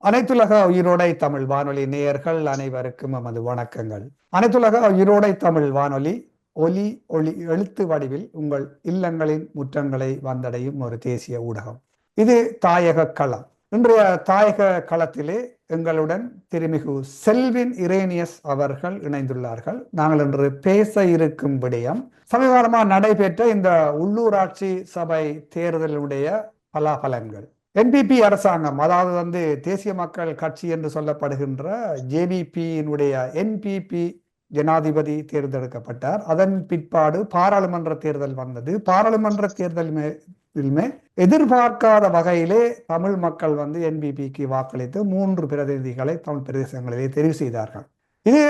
அனைத்துலக உயிரோடை தமிழ் வானொலி நேயர்கள் அனைவருக்கும் எமது வணக்கங்கள். அனைத்துலக உயிரோடை தமிழ் வானொலி ஒலி ஒளி எழுத்து வடிவில் உங்கள் இல்லங்களின் முற்றங்களை வந்தடையும் ஒரு தேசிய ஊடகம். இது தாயக களம். இன்றைய தாயக களத்திலே எங்களுடன் திருமிகு செல்வின் இரேனியஸ் அவர்கள் இணைந்துள்ளார்கள். நாங்கள் இன்று பேச இருக்கும் விடயம் சமீபகாலமாக நடைபெற்ற இந்த உள்ளூராட்சி சபை தேர்தலுடைய பலாபலன்கள். என்பிபி அரசாங்கம், அதாவது தேசிய மக்கள் கட்சி என்று சொல்லப்படுகின்ற ஜேவிபியினுடைய என்பிபி ஜனாதிபதி தேர்ந்தெடுக்கப்பட்டார். அதன் பிற்பாடு பாராளுமன்ற தேர்தல் வந்தது. பாராளுமன்ற தேர்தலுமே எதிர்பார்க்காத வகையிலே தமிழ் மக்கள் என்பிபிக்கு வாக்களித்து 3 பிரதிநிதிகளை தமிழ் பிரதேசங்களிலே தெரிவு செய்தார்கள். இது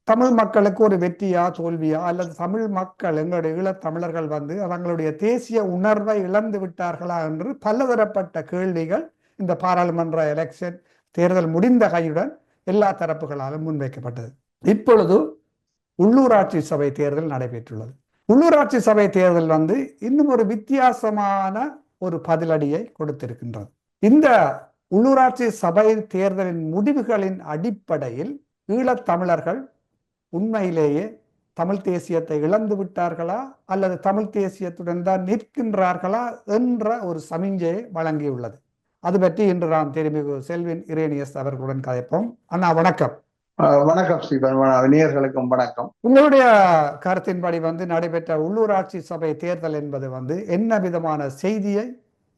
தமிழ் மக்களுக்கு ஒரு வெற்றியா தோல்வியா, அல்லது தமிழ் மக்கள், எங்களுடைய ஈழத்தமிழர்கள் அவங்களுடைய தேசிய உணர்வை இழந்து விட்டார்களா என்று பலதரப்பட்ட கேள்விகள் இந்த பாராளுமன்ற எலெக்ஷன் தேர்தல் முடிந்த கையுடன் எல்லா தரப்புகளாலும் முன்வைக்கப்பட்டது. இப்பொழுது உள்ளூராட்சி சபை தேர்தல் நடைபெற்றுள்ளது. உள்ளூராட்சி சபை தேர்தல் இன்னும் ஒரு வித்தியாசமான ஒரு பதிலடியை கொடுத்திருக்கின்றது. இந்த உள்ளூராட்சி சபை தேர்தலின் முடிவுகளின் அடிப்படையில் ஈழத்தமிழர்கள் உண்மையிலேயே தமிழ் தேசியத்தை இழந்து விட்டார்களா, அல்லது தமிழ் தேசியத்துடன் தான் நிற்கின்றார்களா என்ற ஒரு சமிஞ்சையை வழங்கியுள்ளது. அது பற்றி இன்று நாம் திருமிகு செல்வின் இரேனியஸ் அவர்களுடன் கதைப்போம். அண்ணா வணக்கம். வணக்கம் ஸ்ரீபன், நேயர்களுக்கும் வணக்கம். உங்களுடைய கருத்தின்படி நடைபெற்ற உள்ளூராட்சி சபை தேர்தல் என்பது என்ன விதமான செய்தியை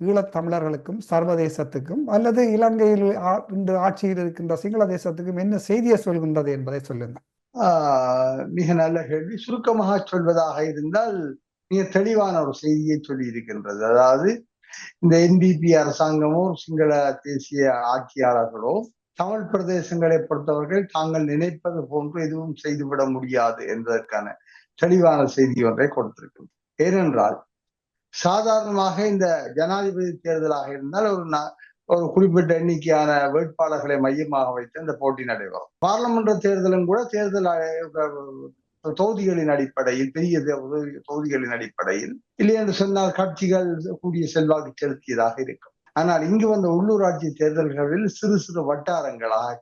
ஈழத்தமிழர்களுக்கும் சர்வதேசத்துக்கும் அல்லது இலங்கையில் இன்று ஆட்சியில் இருக்கின்ற சிங்கள தேசத்துக்கும் என்ன செய்தியை சொல்கின்றது என்பதை சொல்லுங்க. மிக நல்ல கேள்வி. சுருக்கமாக சொல்வதாக இருந்தால் மிக தெளிவான ஒரு செய்தியை சொல்லி இருக்கின்றது. அதாவது இந்த என்பிபி அரசாங்கமோ சிங்கள தேசிய ஆட்சியாளர்களோ தமிழ் பிரதேசங்களை பொறுத்தவர்கள் தாங்கள் நினைப்பது போன்று எதுவும் செய்துவிட முடியாது என்பதற்கான தெளிவான செய்தி ஒன்றை கொடுத்திருக்கிறது. ஏனென்றால் சாதாரணமாக இந்த ஜனாதிபதி தேர்தலாக இருந்தால் ஒரு குறிப்பிட்ட எண்ணிக்கையான வேட்பாளர்களை மையமாக வைத்து இந்த போட்டி நடைபெறும். பாராளுமன்ற தேர்தலும் கூட தேர்தல் தொகுதிகளின் அடிப்படையில், பெரிய தொகுதிகளின் அடிப்படையில், இல்லை என்று சொன்னால் கட்சிகள் கூடிய செல்வாக்கு செலுத்தியதாக இருக்கும். ஆனால் இங்கு வந்த உள்ளூராட்சி தேர்தல்களில் சிறு சிறு வட்டாரங்களாக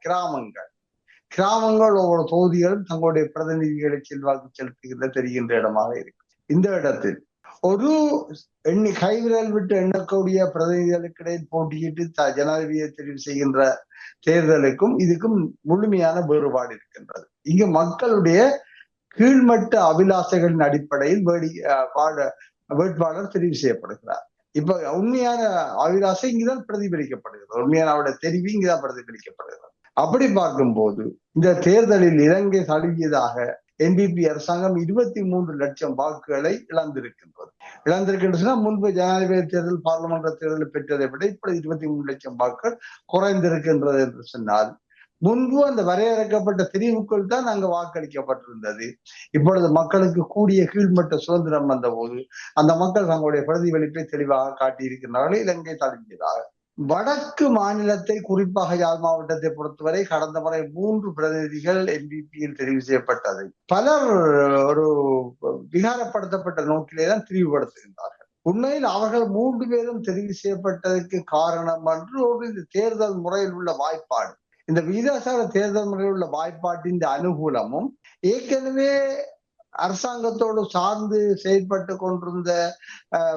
கிராமங்கள் ஒவ்வொரு தொகுதிகளும் தங்களுடைய பிரதிநிதிகளை செல்வாக்கு செலுத்துகின்ற தெரிகின்ற இடமாக இருக்கும். இந்த இடத்தில் ஒரு கைவிரல் விட்டு எண்ணக்கூடிய பிரதிநிதிகளுக்கு இடையில் போட்டியிட்டு ஜனாதிபதியை தெரிவு செய்கின்ற தேர்தலுக்கும் இதுக்கும் முழுமையான வேறுபாடு இருக்கின்றது. இங்கு மக்களுடைய கீழ்மட்ட அபிலாசைகளின் அடிப்படையில் வேட்பாளர் தெரிவு செய்யப்படுகிறார். இப்ப உண்மையான அபிலாசை இங்குதான் பிரதிபலிக்கப்படுகிறது. உண்மையான அவருடைய தெரிவு இங்குதான் பிரதிபலிக்கப்படுகிறது. அப்படி பார்க்கும்போது இந்த தேர்தலில் இலங்கை தழுவியதாக என்பிபி அரசாங்கம் 23 லட்சம் வாக்குகளை இழந்திருக்கின்றன. முன்பு ஜனாதிபதி தேர்தல், பாராளுமன்ற தேர்தல் பெற்றதை விட இப்படி 23 லட்சம் வாக்குகள் குறைந்திருக்கின்றது என்று சொன்னால், முன்பு அந்த வரையறுக்கப்பட்ட தெரிவுக்குள் தான் அங்கு வாக்களிக்கப்பட்டிருந்தது. இப்பொழுது மக்களுக்கு கூடிய கீழ்மட்ட சுதந்திரம் வந்த போது அந்த மக்கள் தங்களுடைய பிரதிபலிப்பை தெளிவாக காட்டியிருக்கிறார்கள். இலங்கை தழுவியதாக வடக்கு மாநிலத்தை, குறிப்பாக யாழ் மாவட்டத்தை பொறுத்தவரை கடந்த முறை 3 பிரதிநிதிகள் என்பிபியில் தெரிவு செய்யப்பட்டதை பலர் ஒரு விகாரப்படுத்தப்பட்ட நோக்கிலேதான் தெரிவுபடுத்துகின்றார்கள். உண்மையில் அவர்கள் 3 பேரும் தெரிவு செய்யப்பட்டதற்கு காரணம் என்று ஒரு தேர்தல் முறையில் உள்ள வாய்ப்பாடு, இந்த விகிதாசார தேர்தல் முறையில் உள்ள வாய்ப்பாட்டின் அனுகூலமும் ஏற்கனவே அரசாங்கத்தோடு சார்ந்து செயல்பட்டு கொண்டிருந்த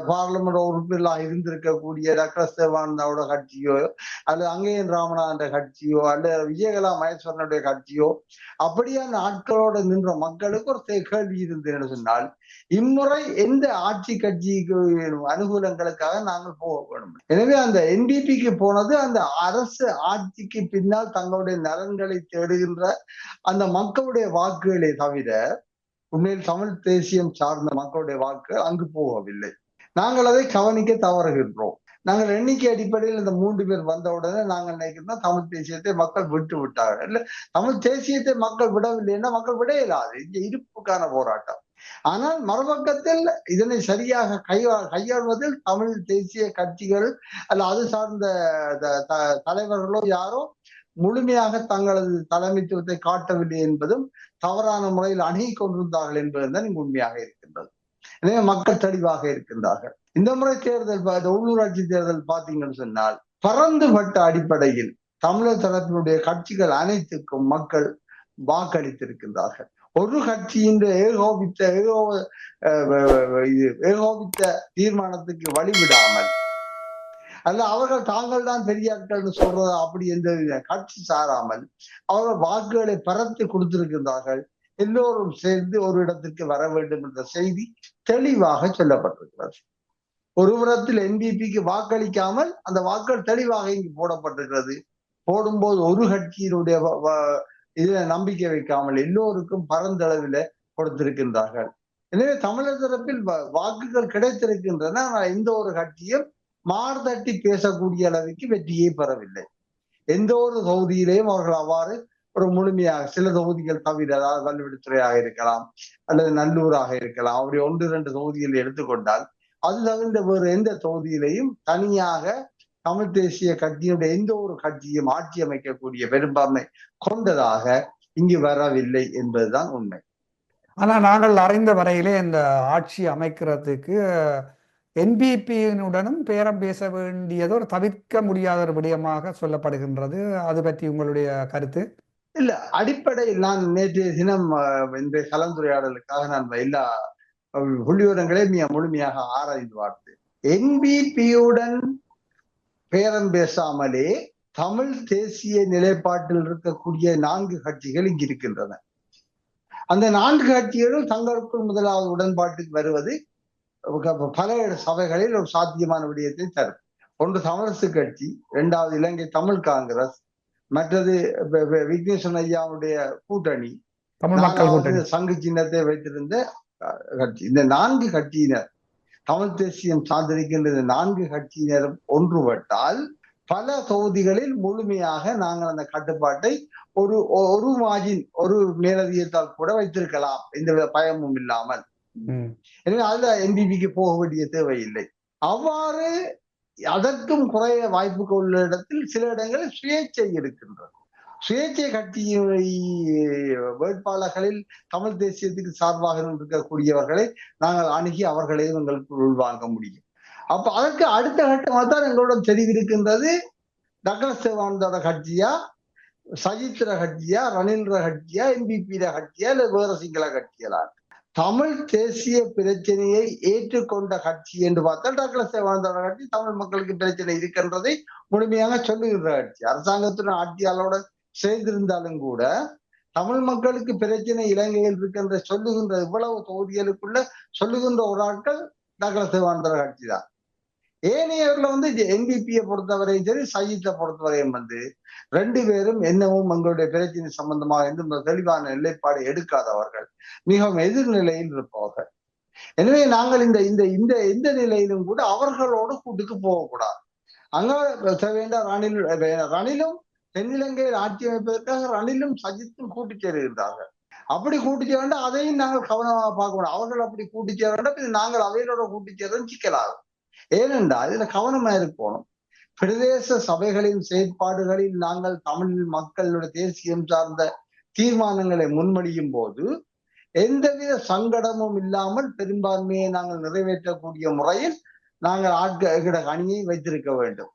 பாராளுமன்ற உறுப்பினர்களாக இருந்திருக்கக்கூடிய டாக்டர் தேவானந்தாவோட கட்சியோ, அல்லது அங்கேயன் ராமநாதன் கட்சியோ, அல்லது விஜயகலா மகேஸ்வரனுடைய கட்சியோ, அப்படியான ஆட்களோடு நின்ற மக்களுக்கு ஒரு கேள்வி இருந்ததுன்னு சொன்னால், இம்முறை எந்த ஆட்சி கட்சிக்கு அனுகூலங்களுக்காக நாங்கள் போக வேண்டும். எனவே அந்த என்பிபிக்கு போனது அந்த அரசு ஆட்சிக்கு பின்னால் தங்களுடைய நலன்களை தேடுகின்ற அந்த மக்களுடைய வாக்குகளே தவிர உண்மையில் தமிழ் தேசியம் சார்ந்த மக்களுடைய வாக்கு அங்கு போகவில்லை. நாங்கள் அதை கவனிக்க தவறுகின்றோம். நாங்கள் எண்ணிக்கை அடிப்படையில் இந்த 3 பேர் வந்த உடனே நாங்கள் நினைக்கிறோம் தமிழ் தேசியத்தை மக்கள் விட்டு விட்டார்கள். இல்ல, தமிழ் தேசியத்தை மக்கள் விடவில்லைன்னா மக்கள் விட இயலாது. இங்க இருப்புக்கான போராட்டம். ஆனால் மறுபக்கத்தில் இதனை சரியாக கையாள்வதில் தமிழ் தேசிய கட்சிகள் அல்ல அது சார்ந்த தலைவர்களோ யாரோ முழுமையாக தங்களது தலைமைத்துவத்தை காட்டவில்லை என்பதும் தவறான முறையில் அணுகி கொண்டிருந்தார்கள் என்பதுதான் இங்கு உண்மையாக இருக்கின்றது. எனவே மக்கள் தெளிவாக இருக்கின்றார்கள். இந்த முறை தேர்தல் உள்ளூராட்சி தேர்தல் பார்த்தீங்கன்னு சொன்னால் பரந்துபட்ட அடிப்படையில் தமிழர் தரப்பினுடைய கட்சிகள் அனைத்துக்கும் மக்கள் வாக்களித்திருக்கின்றார்கள். ஒரு கட்சியின் ஏகோபித்த தீர்மானத்துக்கு வழிவிடாமல் அல்ல அவர்கள் தாங்கள் தான் பெரியாட்கள்னு சொல்றத அப்படி எந்த கட்சி சாராமல் அவர்கள் வாக்குகளை பரத்து கொடுத்திருக்கின்றார்கள். எல்லோரும் சேர்ந்து ஒரு இடத்துக்கு வர வேண்டும் என்ற செய்தி தெளிவாக சொல்லப்பட்டிருக்கிறது. ஒரு புறத்தில் என்பிபிக்கு வாக்களிக்காமல் அந்த வாக்கள் தெளிவாக இங்கு போடப்பட்டிருக்கிறது. போடும்போது ஒரு கட்சியினுடைய இதுல நம்பிக்கை வைக்காமல் எல்லோருக்கும் பரந்தளவில் கொடுத்திருக்கின்றார்கள். எனவே தமிழர் தரப்பில் வாக்குகள் கிடைத்திருக்கின்றன. எந்த ஒரு கட்சியும் மார்தட்டி பேசக்கூடிய அளவுக்கு வெற்றியை பெறவில்லை. எந்த ஒரு தொகுதியிலேயும் அவர்கள் அவ்வாறு ஒரு முழுமையாக சில தொகுதிகள் தவிர, அதாவது வல்லுவடித்துறையாக இருக்கலாம் அல்லது நல்லூராக இருக்கலாம், அப்படி 1-2 தொகுதிகள் எடுத்துக்கொண்டால் அது தவிர்த்த வேறு எந்த தொகுதியிலையும் தனியாக தமிழ் தேசிய கட்சியுடைய எந்த ஒரு கட்சியும் ஆட்சி அமைக்கக்கூடிய பெரும்பான்மை கொண்டதாக இங்கு வரவில்லை என்பதுதான் உண்மை. ஆனா நாங்கள் அறிந்த வரையிலே இந்த ஆட்சி அமைக்கிறதுக்கு என்பிபியினுடனும் பேரம் பேச வேண்டியது ஒரு தவிர்க்க முடியாத ஒரு விடயமாக சொல்லப்படுகின்றது. அது பற்றி உங்களுடைய கருத்து? இல்ல, அடிப்படையில் நான் நேற்றைய தினம் இந்த கலந்துரையாடலுக்காக நான் எல்லா புள்ளிவிவரங்களையும் முழுமையாக ஆராய்ந்து பார்த்தேன். என்பிபியுடன் பேரம் பேசாமலே தமிழ் தேசிய நிலைப்பாட்டில் இருக்கக்கூடிய 4 கட்சிகள் இங்கு இருக்கின்றன. அந்த 4 கட்சிகளும் தங்களுக்குள் முதலாவது உடன்பாட்டுக்கு வருவது பல சபைகளில் ஒரு சாத்தியமான விடயத்தை தரும். ஒன்று தமிழரசு கட்சி, 2வது இலங்கை தமிழ் காங்கிரஸ், மற்றது விக்னேஸ்வரன் ஐயாவுடைய கூட்டணி, 4வது சங்கு சின்னத்தை வைத்திருந்த கட்சி. இந்த 4 கட்சியினர் தமிழ் தேசியம் சார்ந்திருக்கின்ற 4 கட்சியினரும் ஒன்றுபட்டால் பல தொகுதிகளில் முழுமையாக நாங்கள் அந்த கட்டுப்பாட்டை ஒரு மார்ஜின் ஒரு மேலதிகத்தால் கூட வைத்திருக்கலாம், எந்த பயமும் இல்லாமல். எனவே அதுல என்பிபிக்கு போக வேண்டிய தேவையில்லை. அவ்வாறு அதற்கும் குறைய வாய்ப்புக்கு உள்ள இடத்தில் சில இடங்களில் சுயேட்சை இருக்கின்றது. சுயேட்சை கட்சி வேட்பாளர்களில் தமிழ் தேசியத்துக்கு சார்பாக இருக்கக்கூடியவர்களை நாங்கள் அணுகி அவர்களையும் எங்களுக்கு உள்வாங்க முடியும். அப்ப அதற்கு அடுத்த கட்டமாக தான் எங்களுடன் தெரிவிருக்கின்றது, டக்ளஸ் தேவானந்தோட கட்சியா, சஜித்ர கட்சியா, ரணில்ர கட்சியா, என்பிபி கட்சியா, இல்ல வேற சிங்கள கட்சிகளா. தமிழ் தேசிய பிரச்சனையை ஏற்றுக்கொண்ட கட்சி என்று பார்த்தால் டக்ளஸ் தேவானந்தோட கட்சி தமிழ் மக்களுக்கு பிரச்சனை இருக்கின்றதை முழுமையாக சொல்லுகின்ற கட்சி. அரசாங்கத்துடன் ஆட்சியாளரோட சேர்ந்திருந்தாலும் கூட தமிழ் மக்களுக்கு பிரச்சனை இலங்கையில் இருக்கின்ற சொல்லுகின்ற இவ்வளவு தொகுதிகளுக்குள்ள சொல்லுகின்ற ஒரு ஆட்கள் டக்ளஸ் தேவானந்தோட கட்சி தான். ஏனையவர்ல என்பிபியை பொறுத்தவரையும் சரி, சஜித்தை பொறுத்தவரையும் 2 பேரும் என்னவும் எங்களுடைய பிரச்சனை சம்பந்தமாக எந்த தெளிவான நிலைப்பாடு எடுக்காதவர்கள், மிகவும் எதிர்நிலையில் இருப்பவர்கள். எனவே நாங்கள் இந்த நிலையிலும் கூட அவர்களோடு கூட்டுக்கு போகக்கூடாது. அங்க வேண்டாம், ரணிலும் தென்னிலங்கையில் ஆட்சி அமைப்பதற்காக ரணிலும் சஜித்தும் கூட்டு சேருகின்றார்கள். அப்படி கூட்டு சேர வேண்டாம், அதையும் நாங்கள் கவனமாக பார்க்கணும். அவர்கள் அப்படி கூட்டு சேர வேண்டாம், நாங்கள் அவைகளோட கூட்டு சேரும் சிக்கலாகும். ஏனென்றால் இதுல கவனமா இருக்கணும். பிரதேச சபைகளின் செயற்பாடுகளில் நாங்கள் தமிழ் மக்களுடைய தேசியம் சார்ந்த தீர்மானங்களை முன்மொழியும் போது எந்தவித சங்கடமும் இல்லாமல் பெரும்பான்மையை நாங்கள் நிறைவேற்றக்கூடிய முறையில் நாங்கள் ஆட்கள அணியை வைத்திருக்க வேண்டும்.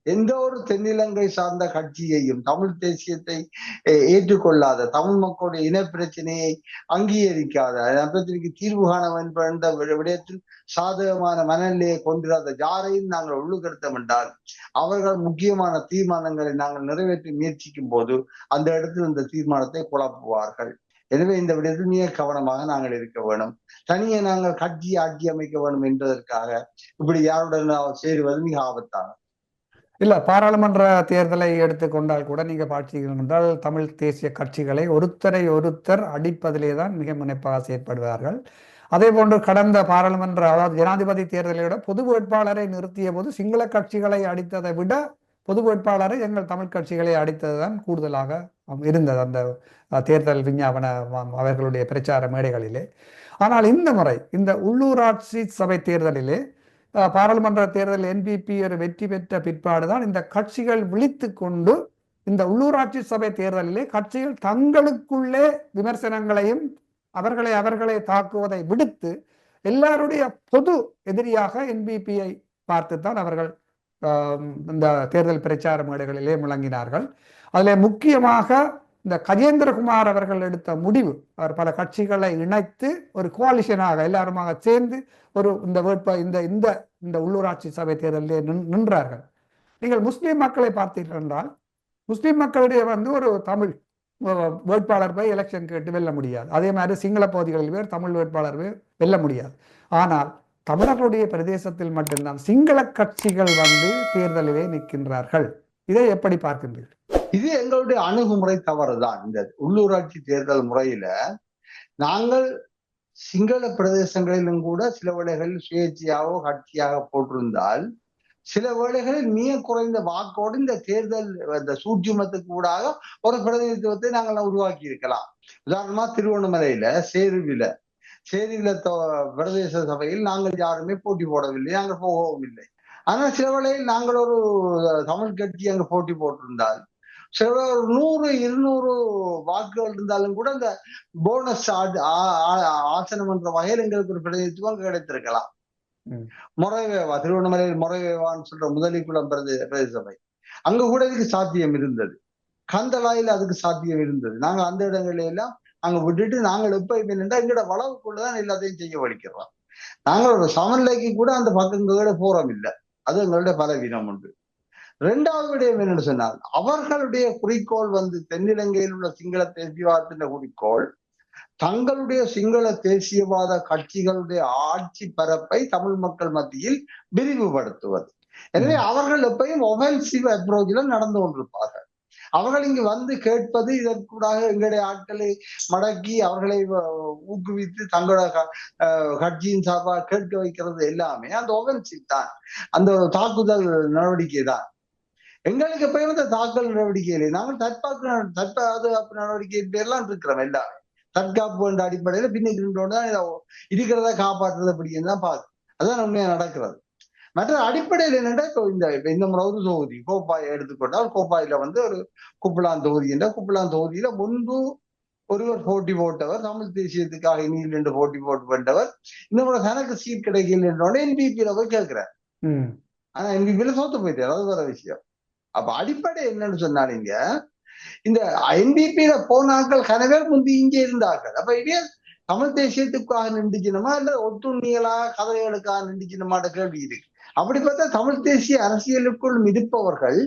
எந்த ஒரு தென்னிலங்கை சார்ந்த கட்சியையும் தமிழ் தேசியத்தை ஏற்றுக்கொள்ளாத, தமிழ் மக்களுடைய இன பிரச்சனையை அங்கீகரிக்காத, பிரச்சனைக்கு தீர்வு காண வேண்டும் என்ற விடயத்தில் சாதகமான மனநிலையை கொண்டிராத யாரையும் நாங்கள் உள்ளுக்கருத்தம் என்றால் அவர்கள் முக்கியமான தீர்மானங்களை நாங்கள் நிறைவேற்றி முயற்சிக்கும் போது அந்த இடத்தில் இந்த தீர்மானத்தை குழப்புவார்கள். எனவே இந்த விடயத்தில் மிக கவனமாக நாங்கள் இருக்க வேணும். தனியே நாங்கள் கட்சியை ஆட்சி அமைக்க வேண்டும் என்பதற்காக இப்படி யாருடன் சேருவது மிக ஆபத்தானது. இல்ல, பாராளுமன்ற தேர்தலை எடுத்துக்கொண்டால் கூட நீங்க பார்த்தீர்கள் என்றால் தமிழ் தேசிய கட்சிகளை ஒருத்தரை ஒருத்தர் அடிப்பதிலே தான் மிக முனைப்பாக செயற்படுவார்கள். அதே போன்று கடந்த பாராளுமன்ற அதாவது ஜனாதிபதி தேர்தலை விட பொது வேட்பாளரை நிறுத்திய போது சிங்கள கட்சிகளை அடித்ததை விட பொது வேட்பாளரை எங்கள் தமிழ் கட்சிகளை அடித்ததுதான் கூடுதலாக இருந்தது அந்த தேர்தல் விஞ்ஞாபன அவர்களுடைய பிரச்சார மேடைகளிலே. ஆனால் இந்த முறை இந்த உள்ளூராட்சி சபை தேர்தலிலே பாராளுமன்ற தேர்தல் என்பிபி ஒரு வெற்றி பெற்ற பிற்பாடுதான் இந்த கட்சிகள் விழித்து கொண்டு இந்த உள்ளூராட்சி சபை தேர்தலிலே கட்சிகள் தங்களுக்குள்ளே விமர்சனங்களையும் அவர்களை தாக்குவதை விடுத்து எல்லாருடைய பொது எதிரியாக என்பிபியை பார்த்துத்தான் அவர்கள் இந்த தேர்தல் பிரச்சார மேடைகளிலே முழங்கினார்கள். அதில் முக்கியமாக இந்த கஜேந்திரகுமார் அவர்கள் எடுத்த முடிவு, அவர் பல கட்சிகளை இணைத்து ஒரு கோலிஷனாக எல்லாருமாக சேர்ந்து ஒரு இந்த உள்ளூராட்சி சபை தேர்தலிலே நின்றார்கள். நீங்கள் முஸ்லிம் மக்களை பார்த்தீர்கள் என்றால் முஸ்லிம் மக்களுடைய ஒரு தமிழ் வேட்பாளர் போய் எலெக்ஷன் கேட்டு வெல்ல முடியாது. அதே மாதிரி சிங்கள பகுதிகளில் பேர் தமிழ் வேட்பாளர் போய் வெல்ல முடியாது. ஆனால் தமிழர்களுடைய பிரதேசத்தில் மட்டும்தான் சிங்கள கட்சிகள் தேர்தலிலே நிற்கின்றார்கள். இதை எப்படி பார்க்கின்றீர்கள்? இது எங்களுடைய அணுகுமுறை தவறுதான். இந்த உள்ளூராட்சி தேர்தல் முறையில நாங்கள் சிங்கள பிரதேசங்களிலும் கூட சில வேளைகளில் சுயேட்சையாகவோ கட்சியாக போட்டிருந்தால் சில வேளைகளில் மிக குறைந்த வாக்கோடு இந்த தேர்தல் இந்த சூட்சுமத்துக்கு கூடாக ஒரு பிரதிநிதித்துவத்தை நாங்கள் உருவாக்கி இருக்கலாம். உதாரணமா திருவண்ணாமலையில சேருவில பிரதேச சபையில் நாங்கள் யாருமே போட்டி போடவில்லை, நாங்கள் போகவும் இல்லை. ஆனால் சில வேளையில் நாங்கள் ஒரு தமிழ் கட்சி அங்கு போட்டி போட்டிருந்தால் சில 100-200 வாக்குகள் இருந்தாலும் கூட இந்த போனஸ் ஆசனம் என்ற வகையில் எங்களுக்கு ஒரு பிரதிநிதித்துவம் கிடைத்திருக்கலாம். மொரவேவா திருவண்ணாமலையில் மொரவேவான்னு சொல்ற முதலிக்குளம் பிரதேச சபை அங்க கூட இதுக்கு சாத்தியம் இருந்தது. கந்தலாயில் அதுக்கு சாத்தியம் இருந்தது. நாங்க அந்த இடங்கள்ல எல்லாம் அங்க விட்டுட்டு நாங்கள் எப்ப என்னென்றா எங்களோட வளவுக்குள்ளதான் எல்லாத்தையும் செய்ய வலிக்கிறோம். நாங்கள் ஒரு சமநிலைக்கு கூட அந்த பக்கங்களோட போறோம் இல்லை. அது எங்களுடைய பலவீனம் உண்டு. 2வது விடயம் என்னன்னு சொன்னால் அவர்களுடைய குறிக்கோள் தென்னிலங்கையில் உள்ள சிங்கள தேசியவாதத்தின் குறிக்கோள் தங்களுடைய சிங்கள தேசியவாத கட்சிகளுடைய ஆட்சி பரப்பை தமிழ் மக்கள் மத்தியில் விரிவுபடுத்துவது. எனவே அவர்கள் எப்பயும் ஒஃபென்சிவ் அப்ரோச்ல நடந்து கொண்டிருப்பார்கள். அவர்கள் இங்கு கேட்பது இதற்கூடாக எங்களுடைய ஆட்களை மடக்கி அவர்களை ஊக்குவித்து தங்களோட கட்சியின் சார்பாக கேட்க வைக்கிறது எல்லாமே அந்த ஒஃபென்சிவ் தான், அந்த தாக்குதல் நடவடிக்கை தான். எங்களுக்கு எப்பயும் அந்த தாக்குதல் நடவடிக்கையிலே நாங்கள் தற்பாதுகாப்பு நடவடிக்கை பேர்லாம் இருக்கிறோம். எல்லாமே தற்காப்பு என்ற அடிப்படையில பின்னுக்கு இருக்கிறத காப்பாற்றுறது அப்படின்னு தான் பார்க்க. அதுதான் உண்மையா நடக்கிறது. மற்ற அடிப்படையில் என்னென்னா இந்த முறை ஒரு தொகுதி கோப்பாயை எடுத்துக்கொண்டால் கோப்பாயில ஒரு குப்பலான் தொகுதி என்ற குப்பலான் தொகுதியில முன்பு ஒருவர் போட்டி போட்டவர் தமிழ் தேசியத்துக்காக இனியில் என்று போட்டி போட்டவர் இந்த முறை தனக்கு சீட் கிடைக்கல என்றோட என்பிபியில போய் கேட்கிறார். ஆனா என்பிபியில தோத்து போயிட்டார். அது வேற விஷயம். அப்ப அடிப்படை என்னன்னு சொன்னாலிங்க இந்த என்பிபியில போனாக்கள் கனவேர் முந்தி இங்கே இருந்தார்கள். அப்ப இதே தமிழ் தேசியத்துக்காக நின்றுக்கணுமா இல்ல ஒட்டுண்ணிகளா கதைகளுக்காக நின்றுக்கணுமாட்ட கேள்வி இருக்கு. அப்படி பார்த்தா தமிழ் தேசிய அரசியலுக்குள் இருப்பவர்கள்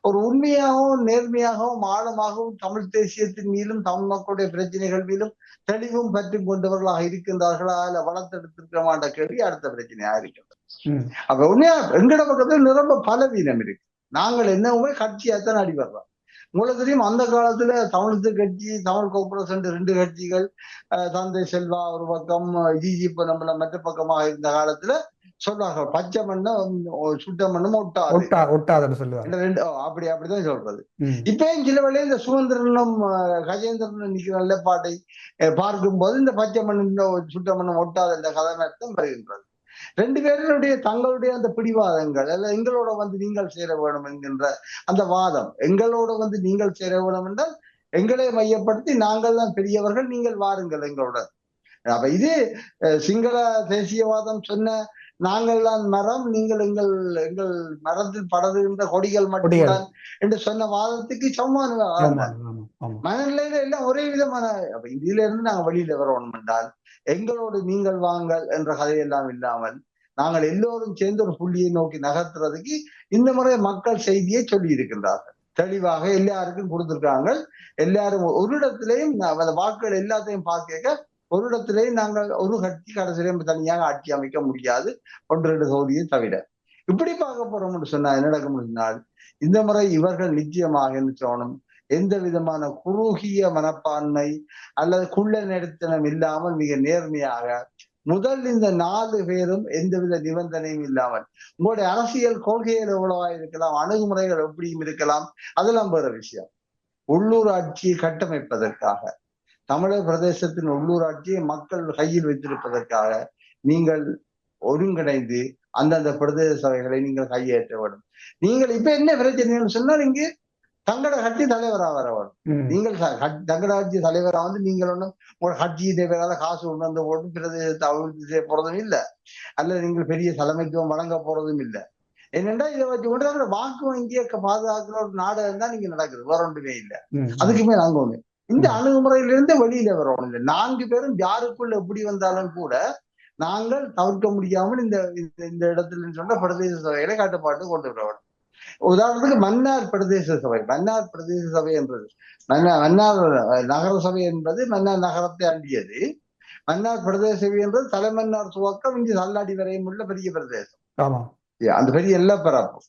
ஒரு உண்மையாகவும் நேர்மையாகவும் ஆழமாகவும் தமிழ் தேசியத்தின் மீதும் தமிழ் மக்களுடைய பிரச்சனைகள் மீதும் தெளிவும் பற்றி கொண்டவர்களாக இருக்கின்றார்களா இல்ல வளர்த்தெடுத்திருக்க மாட்ட கேள்வி அடுத்த பிரச்சனையா இருக்கின்றது. அப்ப உண்மையா எங்கட பக்கத்துல நிரம்ப பலவீனம் இருக்கு. நாங்கள் என்னவுமே கட்சியாத்தான் அடிபடுறோம். உங்களுக்கு தெரியும் அந்த காலத்துல தமிழ் கட்சி தமிழ் காங்கிரஸ் 2 கட்சிகள் தந்தை செல்வா ஒரு பக்கம் ஜிஜிப நம்மள மற்ற பக்கமாக இருந்த காலத்துல சொல்றாங்க பச்சை மண்ணும் சுட்ட மண்ணும் ஒட்டாதுன்னு சொல்லுவாங்க. அப்படிதான் சொல்றது. இப்பயும் சில வேளையில இந்த சுதந்திரனும் கஜேந்திரனும் நிக்கிற நிலைப்பாட்டை பார்க்கும்போது இந்த பச்சை மண்ணும் சுட்ட மண்ணும் ஒட்டாத இந்த கதாநாயகம் வருகின்றது. 2 பேருடைய தங்களுடைய அந்த பிடிவாதங்கள் அல்ல எங்களோட நீங்கள் சேர வேணும் என்கின்ற அந்த வாதம், எங்களோட நீங்கள் சேர வேணும் என்றால் எங்களை மையப்படுத்தி நாங்கள் தான் பெரியவர்கள், நீங்கள் வாருங்கள் எங்களோட. அப்ப இது சிங்கள தேசியவாதம் சொன்ன நாங்கள் தான் மரம், நீங்கள் எங்கள் மரத்தில் படர்கின்ற கொடிகள் மட்டும்தான் என்று சொன்ன வாதத்துக்கு சமமான மனநிலையில எல்லாம் ஒரே விதமான. அப்ப இதுல இருந்து நாங்க வெளியில வரணும் என்றால் எங்களோடு நீங்கள் வாங்கள் என்ற கதையெல்லாம் இல்லாமல் நாங்கள் எல்லோரும் சேர்ந்து ஒரு புள்ளியை நோக்கி நகர்த்துறதுக்கு இந்த முறை மக்கள் செய்தியை சொல்லி இருக்கின்றார்கள். தெளிவாக எல்லாருக்கும் கொடுத்திருக்காங்க. எல்லாரும் ஒரு இடத்திலையும் அந்த வாக்குகள் எல்லாத்தையும் பார்க்க ஒரு இடத்திலேயும் நாங்கள் ஒரு கட்சி கடைசியிலையும் தனியாக ஆட்சி அமைக்க முடியாது 1-2 தொகுதியை தவிர. இப்படி பார்க்க போறோம்னு சொன்னா என்ன நடக்க முடியினால் இந்த முறை இவர்கள் நிச்சயமாக என்ன சொல்லணும், எந்த விதமான குறுகிய மனப்பான்மை அல்லது குள்ள நெடுத்தனம் இல்லாமல் மிக நேர்மையாக முதல் இந்த 4 பேரும் எந்தவித நிபந்தனையும் இல்லாமல் உங்களுடைய அரசியல் கொள்கைகள் எவ்வளவா இருக்கலாம், அணுகுமுறைகள் எப்படியும் இருக்கலாம், அதெல்லாம் வேற விஷயம். உள்ளூராட்சியை கட்டமைப்பதற்காக, தமிழக பிரதேசத்தின் உள்ளூராட்சியை மக்கள் கையில் வைத்திருப்பதற்காக நீங்கள் ஒருங்கிணைந்து அந்தந்த பிரதேச சபைகளை நீங்கள் கையேற்ற வேண்டும். நீங்கள் இப்ப என்ன பிரச்சனைன்னு சொன்னா, நீங்க தங்கட கட்சி தலைவரா வர வேண்டும். நீங்கள் தங்கட கட்சி தலைவரா வந்து நீங்கள் ஒன்றும் உங்களோட கட்சியினை பேரால காசு கொண்டு வந்து போட்டு பிரதேசத்தை அபிவிருத்தி செய்ய போறதும் இல்லை, அல்லது நீங்கள் பெரிய தலைமைத்துவம் வழங்க போறதும் இல்லை. என்னென்றா இதை வச்சு கொண்டு வாக்கு வங்கியை பாதுகாக்கிற ஒரு நாடகம் தான் நீங்க நடக்குது, வேற ஒன்றுமே இல்லை. அதுக்குமே நாங்க ஒண்ணு இந்த அணுகுமுறையிலிருந்து வெளியில வரணும். இல்லை 4 பேரும் யாருக்குள்ள எப்படி வந்தாலும் கூட நாங்கள் தவிர்க்க முடியாமல் இந்த இடத்துல சொன்ன பிரதேச சபைகளை கட்டுப்பாட்டு கொண்டு வர வேண்டும். உதாரணத்துக்கு மன்னார் பிரதேச சபை, மன்னார் பிரதேச சபை என்பது மன்னார் நகர சபை என்பது மன்னார் நகரத்தை அண்டியது. மன்னார் பிரதேச சபை என்பது தலைமன்னார் துவக்கம் இங்கு தள்ளாடி வரையும் உள்ள பெரிய பிரதேசம். அந்த பெரிய எல்லப்பரப்பு.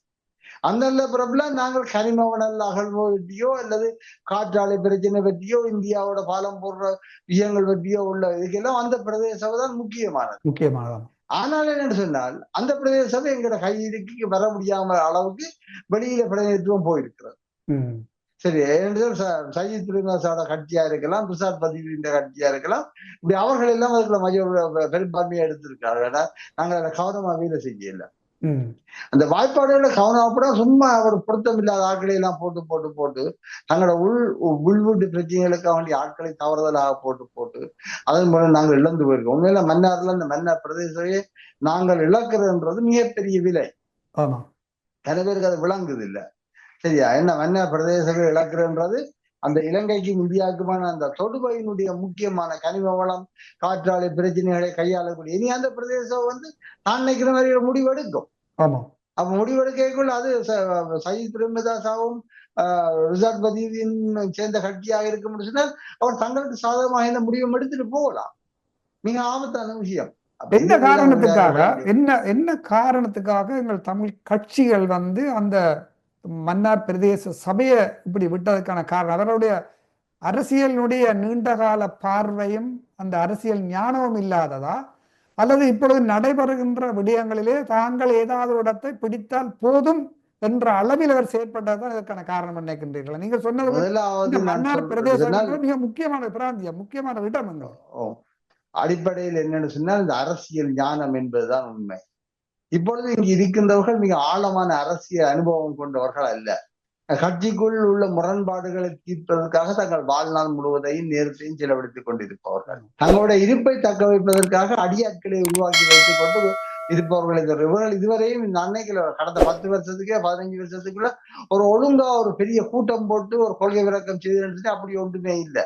அந்த எல்லப்பரப்புல நாங்கள் கனிம வள அகழ்வு பற்றியோ அல்லது காற்றாலை பிரச்சனை பற்றியோ இந்தியாவோட பாலம் போடுற விஷயங்கள் பற்றியோ உள்ள இதுக்கெல்லாம் அந்த பிரதேச சபை தான் முக்கியமானது. ஆனால் என்னன்னு சொன்னால் அந்த பிரதேச சபை எங்களோட கையிற்கு வர முடியாம அளவுக்கு வெளியில பிரதிநிதித்துவம் போயிருக்கிறது. சரி, சஜித் பிரேமதாசோட கட்சியா இருக்கலாம், துஷார் பதிவின் கட்சியா இருக்கலாம், இப்படி அவர்கள் எல்லாம் அதுக்குள்ள மைய பெரும்பான்மையா எடுத்திருக்காங்க. நாங்கள் அதை கவனமா வேலை செய்யல. அந்த வாய்ப்பாடுகளை கவனப்பட சும்மா அவர் பொருத்தம் இல்லாத ஆட்களை எல்லாம் போட்டு தங்களோட உள்வீட்டு பிரச்சனைகளுக்காக வேண்டிய ஆட்களை தவறுதலாக போட்டு அதன் மூலம் நாங்கள் இழந்து போயிருக்கோம். உண்மையில மன்னார்ல இந்த மன்னார் பிரதேசத்தையே நாங்கள் இழக்கிறதுன்றது மிகப்பெரிய விலை. நிறைய பேருக்கு அது விளங்குது இல்லை. சரியா, என்ன மன்னார் பிரதேசங்கள் இழக்கிறன்றது அந்த இலங்கைக்கும் இந்தியாவுக்குமான அந்த தொடுபையினுடைய முக்கியமான கனிம வளம் காற்றாலை பிரச்சனைகளை கையாளக்கூடிய இனி அந்த பிரதேசம் வந்து நான் நினைக்கிற மாதிரி ஒரு முடிவு எடுக்கும். அப்ப முடிவெடுக்கக்குள்ள அது சஜித் பிரேமதாசாவும் ரிசார்ட் பதிவின் சேர்ந்த கட்சியாக இருக்க முடிச்சுன்னா அவர் தங்களுக்கு சாதகமாக இந்த முடிவும் எடுத்துட்டு போகலாம். மிக ஆபத்தான விஷயம். என்ன காரணத்துக்காக எங்கள் தமிழ் கட்சிகள் வந்து அந்த மன்னார் பிரதேச சபையை இப்படி விட்டதுக்கான காரணம் அவருடைய அரசியலினுடைய நீண்டகால பார்வையும் அந்த அரசியல் ஞானமும் இல்லாததா, அல்லது இப்பொழுது நடைபெறுகின்ற விடயங்களிலே தாங்கள் ஏதாவது இடத்தை பிடித்தால் போதும் என்ற அளவில் அவர் செயற்பட்டதுதான் இதற்கான காரணம் நினைக்கின்றீர்கள்? நீங்க சொன்னது மன்னார் பிரதேசம் மிக முக்கியமான பிராந்தியம், முக்கியமான இடம். அடிப்படையில் என்னன்னு சொன்னால் இந்த அரசியல் ஞானம் என்பதுதான் உண்மை. இப்பொழுது இங்கு இருக்கின்றவர்கள் மிக ஆழமான அரசியல் அனுபவம் கொண்டவர்கள் அல்ல. கட்சிக்குள் உள்ள முரண்பாடுகளை தீர்ப்பதற்காக தங்கள் வாழ்நாள் முழுவதையும் நேரத்தையும் செலவழித்துக் கொண்டிருப்பவர்கள், தங்களுடைய இருப்பை தக்க வைப்பதற்காக அடியாட்களை உருவாக்கி வைத்துக் கொண்டு இருப்பவர்களை இவர்கள் இதுவரையும் அன்னைக்குள்ள கடந்த 10 வருஷத்துக்கே 15 வருஷத்துக்குள்ள ஒரு ஒழுங்கா ஒரு பெரிய கூட்டம் போட்டு ஒரு கொள்கை விளக்கம் செய்து அப்படி ஒன்றுமே இல்லை.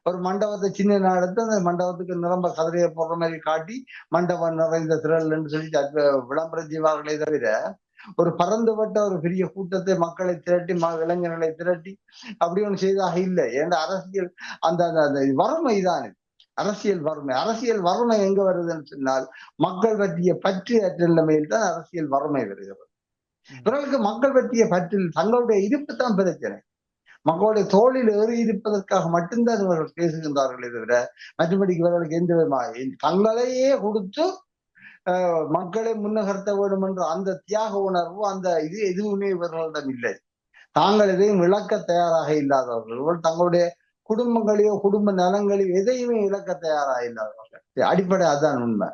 ஒரு மண்டபத்தை சின்ன எடுத்து அந்த மண்டபத்துக்கு நிரம்ப கதிரையை போடுற மாதிரி காட்டி மண்டபம் நிறைந்த திரள் என்று சொல்லி விளம்பரம் செய்வார்களே தவிர ஒரு பறந்துபட்ட ஒரு பெரிய கூட்டத்தை மக்களை திரட்டி இளைஞர்களை திரட்டி அப்படி ஒன்று செய்தாக இல்லை. ஏன்னா அரசியல் அந்த வறுமை தான் அரசியல் வறுமை எங்க வருதுன்னு சொன்னால் மக்கள் பற்றிய பற்று அற்ற நிலைமையில் தான் அரசியல் வறுமை வருகிறது. இவர்களுக்கு மக்கள் பற்றிய பற்றில் தங்களுடைய இருப்பு தான் பிரச்சனை. மக்களுடைய தோளில் ஏறி இருப்பதற்காக மட்டும்தான் இவர்கள் பேசுகின்றார்களே தவிர மற்றபடிக்கு இவர்களுக்கு எந்த விதமாக தங்களையே கொடுத்து மக்களை முன்னகர்த்த வேண்டும் என்ற அந்த தியாக உணர்வு அந்த இது எதுவுமே இவர்களிடம் இல்லை. தாங்கள் எதையும் இழக்க தயாராக இல்லாதவர்கள், இவர்கள் தங்களுடைய குடும்பங்களையோ குடும்ப நலங்களையோ எதையுமே இழக்க தயாராக இல்லாதவர்கள். அடிப்படை அதுதான் உண்மை.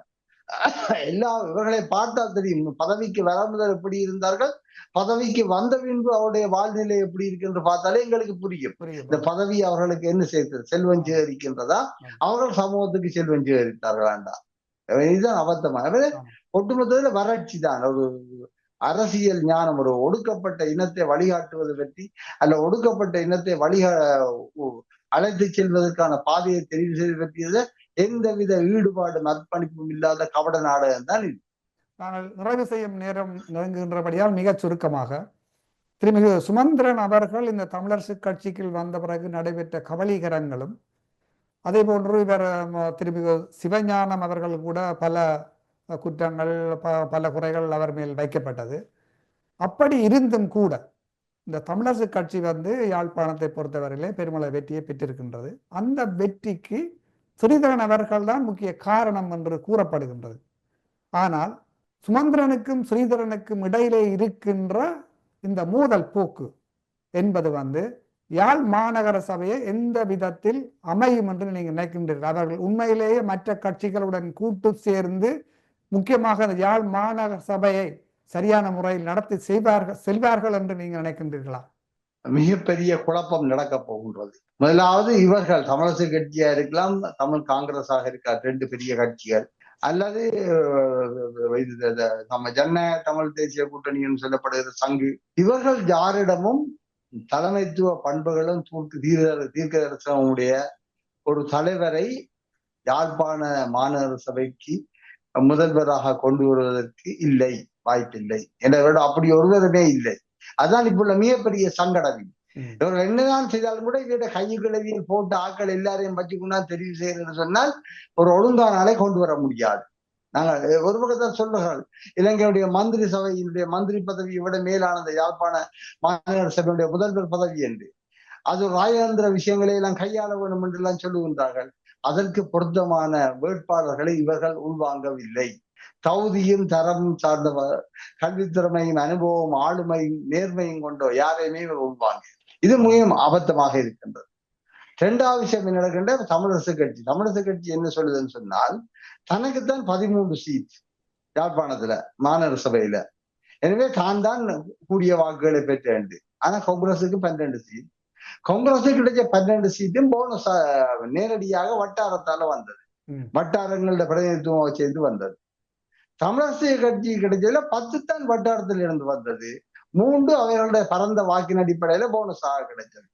இவர்களை பார்த்தா தெரியும் பதவிக்கு வர முதல் எப்படி இருந்தார்கள், பதவிக்கு வந்த பின்பு அவருடைய வாழ்நிலை எப்படி இருக்கு என்று பார்த்தாலே எங்களுக்கு புரியும். இந்த பதவி அவர்களுக்கு என்ன செய்தது, செல்வம் சேகரிக்கின்றதா, அவர்கள் சமூகத்துக்கு செல்வம் சேகரித்தார்களாண்டா? இதுதான் அபத்தமாக. ஒட்டுமொத்தத்துல வறட்சி தான். ஒரு அரசியல் ஞானம், ஒரு ஒடுக்கப்பட்ட இனத்தை வழிகாட்டுவது பற்றி அல்ல ஒடுக்கப்பட்ட இனத்தை அழைத்து செல்வதற்கான பாதையை தெரிவு செய்வது பற்றியது எந்தவித ஈடுபாடும் அர்ப்பணிப்பும் இல்லாத கபட நாடகம் தான் இது. நாங்கள் நிறைவு செய்யும் நேரம் நெருங்குகின்றபடியால் மிக சுருக்கமாக, திருமிகு சுமந்திரன் அவர்கள் இந்த தமிழரசு கட்சிக்கு வந்த பிறகு நடைபெற்ற கபலீகரங்களும், அதே போன்று இவர் திருமிகு சிவஞானம் அவர்கள் கூட பல குற்றங்கள் பல குறைகள் அவர் மேல் வைக்கப்பட்டது. அப்படி இருந்தும் கூட இந்த தமிழரசு கட்சி யாழ்ப்பாணத்தை பொறுத்தவரையிலே பெருமளவு வெற்றியை பெற்றிருக்கின்றது. அந்த வெற்றிக்கு ஸ்ரீதரன் அவர்கள் தான் முக்கிய காரணம் என்று கூறப்படுகின்றது. ஆனால் சுமந்திரனுக்கும் ஸ்ரீதரனுக்கும் இடையிலே இருக்கின்ற இந்த மோதல் போக்கு என்பது யாழ் மாநகர சபையை எந்த விதத்தில் அமையும் என்று நீங்கள் நினைக்கின்றீர்கள்? அவர்கள் உண்மையிலேயே மற்ற கட்சிகளுடன் கூட்டு சேர்ந்து முக்கியமாக யாழ் மாநகர சபையை சரியான முறையில் நடத்தி செல்வார்கள் என்று நீங்கள் நினைக்கின்றீர்களா? மிகப்பெரிய குழப்பம் நடக்க போகின்றது. முதலாவது இவர்கள் தமிழரசு கட்சியா இருக்கலாம், தமிழ் காங்கிரஸாக இருக்க 2 பெரிய கட்சிகள், அல்லது நம்ம ஜனநாயக தமிழ் தேசிய கூட்டணின்னு சொல்லப்படுகிற சங்கு, இவர்கள் யாரிடமும் தலைமைத்துவ பண்புகளும் தீர்க்க தரிசனமுடைய ஒரு தலைவரை யாழ்ப்பாண மாநகர சபைக்கு முதல்வராக கொண்டு வருவதற்கு வாய்ப்பில்லை. என்னோட அப்படி ஒருவருமே இல்லை. அதான் இப்ப உள்ள மிகப்பெரிய சங்கடம். இவர்கள் என்னதான் செய்தாலும் கூட இவருடைய கையுக்கிழவியில் போட்டு ஆக்கள் எல்லாரையும் பற்றிக்கொண்டா தெரிவு செய்யறதுன்னு சொன்னால் ஒரு ஒழுங்கான ஆளை கொண்டு வர முடியாது. நாங்கள் ஒரு பக்கத்தான் சொல்லுங்கள், இலங்கையுடைய மந்திரி சபையினுடைய மந்திரி பதவியை விட மேலானது யாழ்ப்பாண மாநகர சபையுடைய முதல்வர் பதவி என்று. அது ராஜேந்திர விஷயங்களை எல்லாம் கையாள வேண்டும் என்று எல்லாம் சொல்லுகின்றார்கள். அதற்கு பொருத்தமான வேட்பாளர்களை இவர்கள் உள்வாங்கவில்லை. தகுதியும் தரமும் சார்ந்த கல்வித்திறமையும் அனுபவம் ஆளுமையும் நேர்மையும் கொண்டோ யாரையுமே இவர் உள்வாங்க. இது மிகவும் அபத்தமாக இருக்கின்றது. 2வது விஷயம் என்ன நடக்கின்ற தமிழரசு கட்சி என்ன சொல்லுதுன்னு சொன்னால், தனக்குத்தான் 13 சீட் யாழ்ப்பாணத்துல மாநகர சபையில, எனவே தான் கூடிய வாக்குகளை பெற்றேன். ஆனா காங்கிரஸுக்கு 12 சீட். காங்கிரஸுக்கு கிடைச்ச 12 சீட்டும் போனஸ் நேரடியாக வட்டாரத்தால வந்தது, வட்டாரங்களோட பிரதிநிதித்துவம் சேர்ந்து வந்தது. தமிழரசு கட்சி கிடைச்சதுல 10 தான் வட்டாரத்தில் இருந்து வந்தது, 3 அவர்களுடைய பரந்த வாக்கின் அடிப்படையில போனஸாக கிடைச்சது.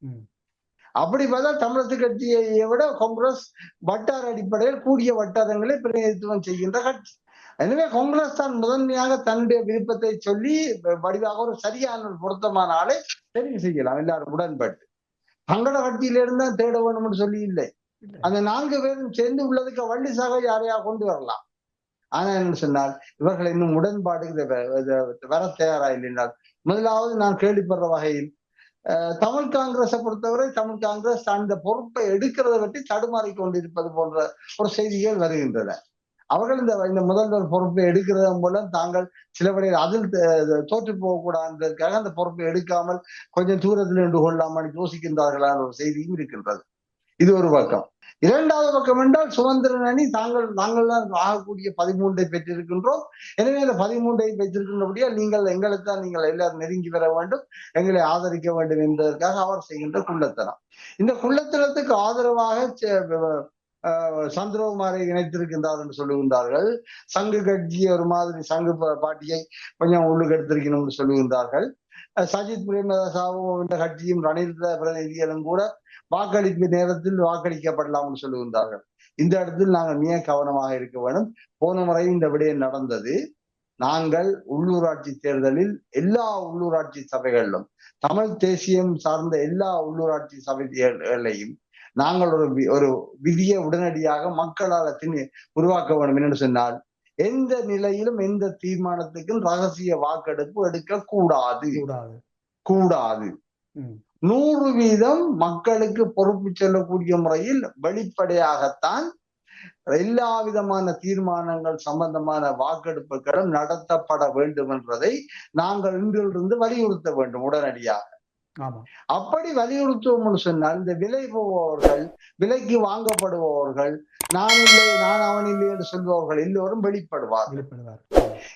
அப்படி பார்த்தா தமிழரசு கட்சியை விட காங்கிரஸ் வட்டார அடிப்படையில் கூடிய வட்டாரங்களை பிரதிநிதித்துவம் செய்கின்ற கட்சி. எனவே காங்கிரஸ் தான் முதன்மையாக தன்னுடைய விருப்பத்தை சொல்லி வடிவாக ஒரு சரியான பொருத்தமான ஆளை தெரிவு செய்யலாம், எல்லாரும் உடன்பட்டு. தங்கள கட்சியில இருந்தா தேட வேணும்னு சொல்லி இல்லை. அந்த 4 பேரும் சேர்ந்து உள்ளதுக்கு வள்ளிசாக யாரையா கொண்டு வரலாம். ஆனா என்ன சொன்னால், இவர்கள் இன்னும் உடன்பாடு வர தயாரா இல்லைன்றால், முதலாவது நான் கேள்விப்படுற வகையில் தமிழ் காங்கிரஸை பொறுத்தவரை தமிழ் காங்கிரஸ் அந்த பொறுப்பை எடுக்கிறத பற்றி தடுமாறி கொண்டிருப்பது போன்ற ஒரு செய்திகள் வருகின்றன. அவர்கள் இந்த முதல்வர் பொறுப்பை எடுக்கிறதன் மூலம் தாங்கள் சிலவடையில் அதில் தோற்று போகக்கூடாதுக்காக அந்த பொறுப்பை எடுக்காமல் கொஞ்சம் தூரத்தில் நின்று கொள்ளாமல் யோசிக்கின்றார்களான ஒரு செய்தியும் இருக்கின்றது. இது ஒரு பக்கம். 2வது பக்கம் என்றால் சுதந்திரன் அணி நாங்கள் தான் ஆகக்கூடிய 13 பெற்றிருக்கின்றோம். எனவே அந்த 13 பெற்றிருக்கின்றபடியால் எங்களைத்தான் நீங்கள் எல்லாரும் நெருங்கி வர வேண்டும், எங்களை ஆதரிக்க வேண்டும் என்பதற்காக அவர் செய்கின்ற குள்ளத்தனம். இந்த குள்ளத்தனத்துக்கு ஆதரவாக சந்திரகுமாரை இணைத்திருக்கின்றார் என்று சொல்லுகின்றார்கள். சங்கு கட்சியை ஒரு மாதிரி சங்கு பாட்டியை கொஞ்சம் உள்ளுக்கு எடுத்திருக்கணும்னு சொல்லுகின்றார்கள். சஜித் பிரேமதாசாவும் இந்த கட்சியும் ரணில் பிரதிநிதிகளும் கூட வாக்களிப்பு நேரத்தில் வாக்களிக்கப்படலாம்னு சொல்லுகின்றார்கள். இந்த இடத்தில் நாங்கள் மிக கவனமாக இருக்க வேண்டும். போன முறை இந்த விடயம் நடந்தது. நாங்கள் உள்ளூராட்சி தேர்தலில் எல்லா உள்ளூராட்சி சபைகளிலும் தமிழ் தேசியம் சார்ந்த எல்லா உள்ளூராட்சி சபைகளையும் நாங்கள் ஒரு விதியை உடனடியாக மக்களால் உருவாக்க வேண்டும் என்று சொன்னால், எந்த நிலையிலும் எந்த தீர்மானத்துக்கும் ரகசிய வாக்கெடுப்பு எடுக்க கூடாது. 100% மக்களுக்கு பொறுப்பு சொல்லக்கூடிய முறையில் வெளிப்படையாகத்தான் எல்லா விதமான தீர்மானங்கள் சம்பந்தமான வாக்கெடுப்புகளும் நடத்தப்பட வேண்டும் என்பதை நாங்கள் இன்றிலிருந்து வலியுறுத்த வேண்டும் உடனடியாக. அப்படி வலியுறுத்துவோம்னு சொன்னால், இந்த விலை போபவர்கள், விலைக்கு வாங்கப்படுபவர்கள், நான் இல்லை நான் அவன் இல்லை என்று சொல்பவர்கள் எல்லோரும் வெளிப்படுவார்கள்.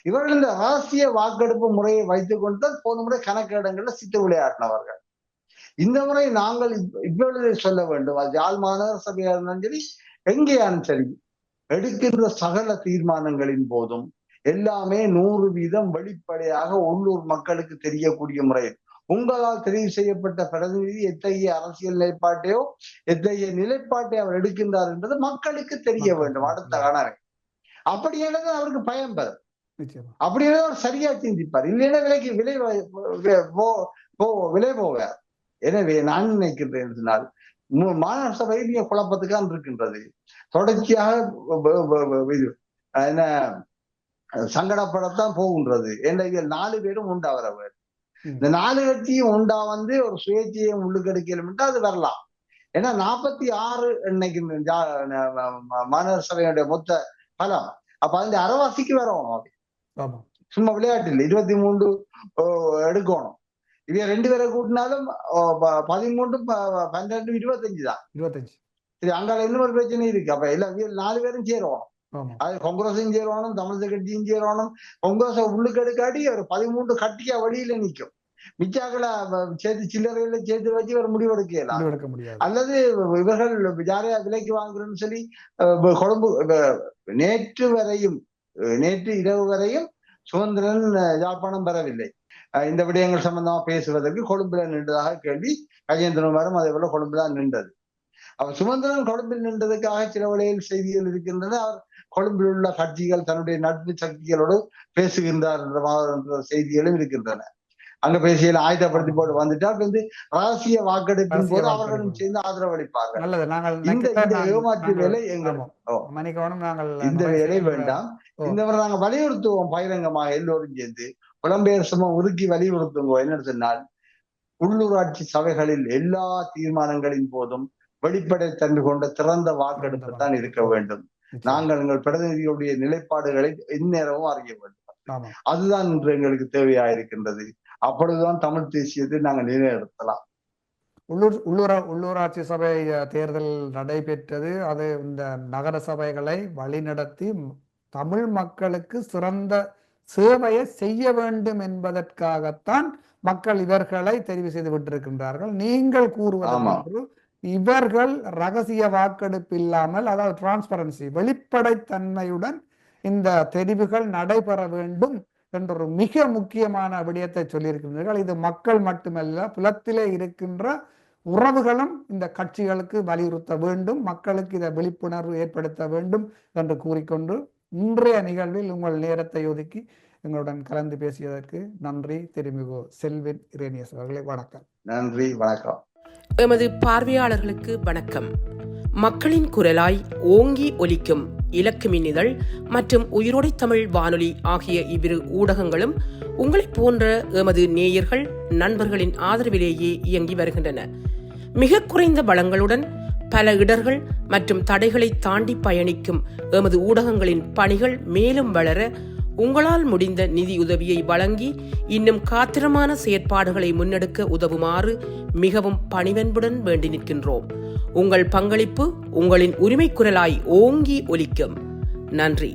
இவர்கள் இந்த ரகசிய வாக்கெடுப்பு முறையை வைத்துக் கொண்டுதான் போன முறை கணக்கெடுங்கள்ல சித்து விளையாடினவர்கள். இந்த முறை நாங்கள் இப்பொழுது சொல்ல வேண்டும், அது யாழ் மாநகர சபையா இருந்தாலும் சரி, எங்கேயாலும் சரி, எடுக்கின்ற சகல தீர்மானங்களின் போதும் எல்லாமே 100% வெளிப்படையாக உள்ளூர் மக்களுக்கு தெரியக்கூடிய முறையில் உங்களால் தெரிவு செய்யப்பட்ட பிரதிநிதி எத்தகைய அரசியல் நிலைப்பாட்டையோ எத்தகைய நிலைப்பாட்டை அவர் எடுக்கின்றார் என்பது மக்களுக்கு தெரிய வேண்டும். அடுத்த கணரை அப்படி என்றது அவருக்கு பயம் பெறும். அப்படி அவர் சரியா சிந்திப்பார். இல்லைன்னா விலை போவார். எனவே நான் நினைக்கின்றேன் சொன்னால், மாநகர சபையில் குழப்பத்துக்கான் இருக்கின்றது. தொடர்ச்சியாக என்ன சங்கடப்படத்தான் போகின்றது. என்ற 4 பேரும் உண்டாகிறவர். இந்த 4 கட்சியும் உண்டா ஒரு சுயேட்சையும் உள்ளுக்கெடுக்கலும் அது வரலாம். ஏன்னா 46 இன்னைக்கு மாநகர சபையுடைய மொத்த பலம். அப்ப அந்த அரைவாசிக்கு வரணும். சும்மா விளையாட்டு இல்லை. 23 எடுக்கணும். இவ 2 பேரை கூட்டினாலும் 13, 12, 25 தான். 25. சரி, அங்கால இன்னும் ஒரு பிரச்சனை இருக்கு. அப்ப எல்லாம் 4 பேரும் சேருவோம். அது காங்கிரஸும் சேரணும், தமிழக கட்சியும் சேரணும். காங்கிரஸ் உள்ளுக்கு எடுக்காட்டி ஒரு 13 கட்டியா வழியில நிக்கும். மிச்சாக்களை சேர்த்து சில்லறையில சேர்த்து வச்சு ஒரு முடிவெடுக்கலாம். அல்லது இவர்கள் யாரையா விலைக்கு வாங்குறேன்னு சொல்லி கொழும்பு நேற்று இரவு வரையும் சுதந்திரன் யாழ்ப்பாணம் பெறவில்லை. இந்த விடயங்கள் சம்பந்தமா பேசுவதற்கு கொழும்புல நின்றதாக கேள்வி. கஜேந்திரகுமாரும் அதே போல கொழும்புதான் நின்றது. அவர் சுமந்திரன் கொழும்பில் நின்றதுக்காக சில வழியில் செய்திகள் இருக்கின்றன. அவர் கொழும்பில் உள்ள கட்சிகள் தன்னுடைய நட்பு சக்திகளோடு பேசுகின்றார் என்ற செய்திகளும் இருக்கின்றன. அங்க பேசியல ஆயுதப்படுத்தி போட்டு வந்துட்டால் ரகசிய வாக்கெடுப்பின் போது அவர்களும் சேர்ந்து ஆதரவு அளிப்பார்கள். இந்த ஏமாற்று வேலை இந்த வேலை வேண்டாம். இந்த முறை நாங்க வலியுறுத்துவோம் பகிரங்கமாக எல்லோரும் சேர்ந்து புலம்பெயர் சமம் ஒதுக்கி வலியுறுத்துவோம். என்னன்னு சொன்னால், உள்ளூராட்சி சபைகளில் எல்லா தீர்மானங்களின் போதும் வெளிப்படைத்தன்மை கொண்ட திறந்த வாக்கெடுப்பு தான் இருக்க வேண்டும். நாங்கள் எங்கள் பிரதிநிதிகளுடைய நிலைப்பாடுகளை இந்நேரமும் அறிய வேண்டும். அதுதான் இன்று எங்களுக்கு தேவையா இருக்கின்றது. அப்பொழுதுதான் தமிழ் தேசியத்தை நாங்கள் நிலைநிறுத்தலாம். உள்ளூராட்சி சபை தேர்தல் நடைபெற்றது. அது இந்த நகர சபைகளை வழிநடத்தி தமிழ் மக்களுக்கு சிறந்த சேவையை செய்ய வேண்டும் என்பதற்காகத்தான் மக்கள் இவர்களை தெரிவு செய்து விட்டிருக்கின்றார்கள். நீங்கள் கூறுவது இவர்கள் ரகசிய வாக்கெடுப்பு இல்லாமல், அதாவது டிரான்ஸ்பரன்சி, வெளிப்படைத்தன்மையுடன் இந்த தெரிவுகள் நடைபெற வேண்டும் என்ற ஒரு மிக முக்கியமான விடயத்தை சொல்லியிருக்கின்றீர்கள். இது மக்கள் மட்டுமல்ல, புலத்திலே இருக்கின்ற உறவுகளும் இந்த கட்சிகளுக்கு வலியுறுத்த வேண்டும், மக்களுக்கு இதை விழிப்புணர்வு ஏற்படுத்த வேண்டும் என்று கூறிக்கொண்டு இன்றைய நிகழ்வில் உங்கள் நேரத்தை ஒதுக்கி எங்களுடன் கலந்து பேசியதற்கு நன்றி. திருமிகு செல்வின் இரேனியஸ் அவர்களே, வணக்கம். நன்றி, வணக்கம். எமது பார்வையாளர்களுக்கு வணக்கம். மக்களின் குரலாய் ஓங்கி ஒலிக்கும் இலக்குமின் இதழ் மற்றும் உயிரோடை தமிழ் வானொலி ஆகிய இவ்விரு ஊடகங்களும் உங்களைப் போன்ற எமது நேயர்கள், நண்பர்களின் ஆதரவிலேயே இயங்கி வருகின்றன. மிக குறைந்த வளங்களுடன் பல இடர்கள் மற்றும் தடைகளை தாண்டி பயணிக்கும் எமது ஊடகங்களின் பணிகள் மேலும் வளர உங்களால் முடிந்த நிதியுதவியை வழங்கி இன்னும் காத்திரமான செயற்பாடுகளை முன்னெடுக்க உதவுமாறு மிகவும் பணிவன்புடன் வேண்டி நிற்கின்றோம். உங்கள் பங்களிப்பு உங்களின் உரிமை குரலாய் ஓங்கி ஒலிக்கும். நன்றி.